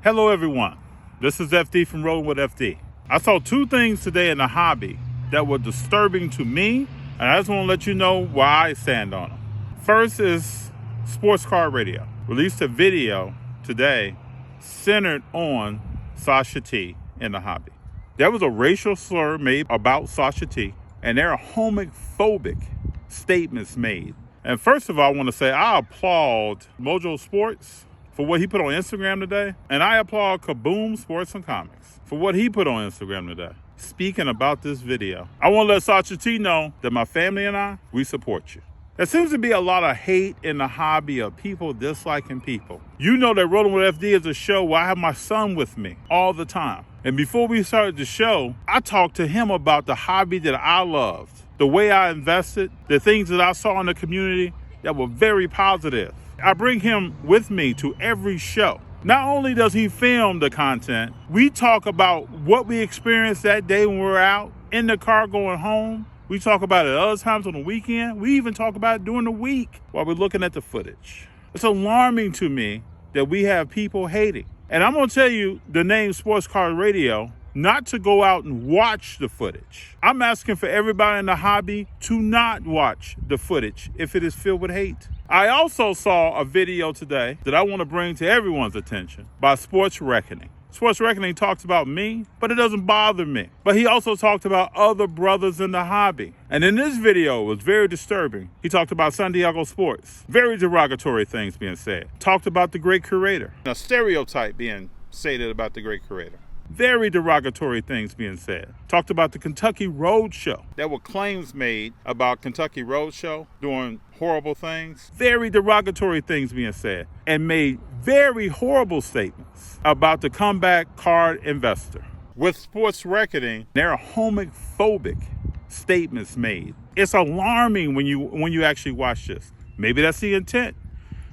Hello everyone, this is FD from Rolling with FD. I saw two things today in the hobby that were disturbing to me, and I just want to let you know why I stand on them. First is Sports Car Radio. Released a video today centered on Sasha T in the hobby. There was a racial slur made about Sasha T, and there are homophobic statements made. And first of all, I want to say I applaud Mojo Sports for what he put on Instagram today. And I applaud Kaboom Sports and Comics for what he put on Instagram today. Speaking about this video, I want to let Sasha T know that my family and I, we support you. There seems to be a lot of hate in the hobby of people disliking people. You know that Rolling with FD is a show where I have my son with me all the time. And before we started the show, I talked to him about the hobby that I loved, the way I invested, the things that I saw in the community that were very positive. I bring him with me to every show. Not only does he film the content, we talk about what we experienced that day when we were out, in the car going home. We talk about it other times on the weekend. We even talk about it during the week while we're looking at the footage. It's alarming to me that we have people hating. And I'm gonna tell you the name Sports Car Radio, not to go out and watch the footage. I'm asking for everybody in the hobby to not watch the footage if it is filled with hate. I also saw a video today that I want to bring to everyone's attention by Sports Reckoning. Sports Reckoning talks about me, but it doesn't bother me. But he also talked about other brothers in the hobby. And in this video, it was very disturbing. He talked about San Diego sports. Very derogatory things being said. Talked about the great curator. A stereotype being stated about the great curator. Very derogatory things being said. Talked about the Kentucky Road Show. There were claims made about Kentucky Road Show doing horrible things. Very derogatory things being said. And made very horrible statements about the comeback card investor. With Sports Reckoning, there are homophobic statements made. It's alarming when you actually watch this. Maybe that's the intent.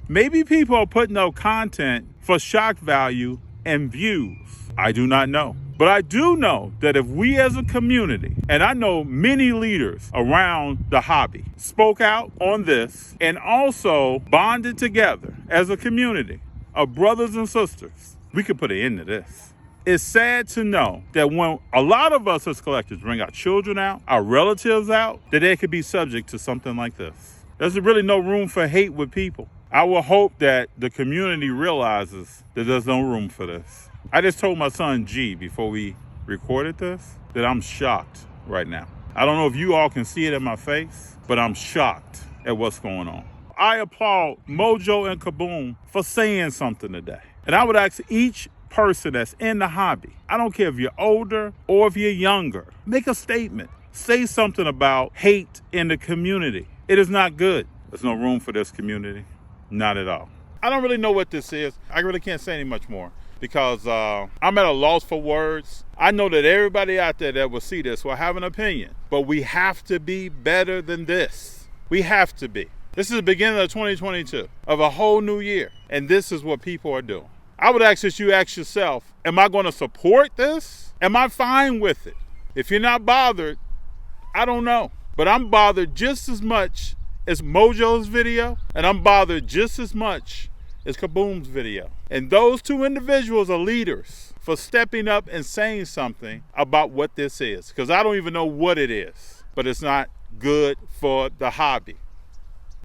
Maybe people are putting up content for shock value and views. I do not know. But I do know that if we as a community, and I know many leaders around the hobby, spoke out on this and also bonded together as a community of brothers and sisters, we could put an end to this. It's sad to know that when a lot of us as collectors bring our children out, our relatives out, that they could be subject to something like this. There's really no room for hate with people. I will hope that the community realizes that there's no room for this. I just told my son G before we recorded this that I'm shocked right now. I don't know if you all can see it in my face, but I'm shocked at what's going on. I applaud Mojo and Kaboom for saying something today. And I would ask each person that's in the hobby, I don't care if you're older or if you're younger, make a statement. Say something about hate in the community. It is not good. There's no room for this community. Not at all. I don't really know what this is. I really can't say any much more because I'm at a loss for words. I know that everybody out there that will see this will have an opinion, but we have to be better than this. We have to be. This is the beginning of 2022, of a whole new year, and this is what people are doing. I would ask that you ask yourself, am I going to support this? Am I fine with it? If you're not bothered, I don't know. But I'm bothered just as much as Mojo's video, and I'm bothered just as much as Kaboom's video. And those two individuals are leaders for stepping up and saying something about what this is, because I don't even know what it is, but it's not good for the hobby.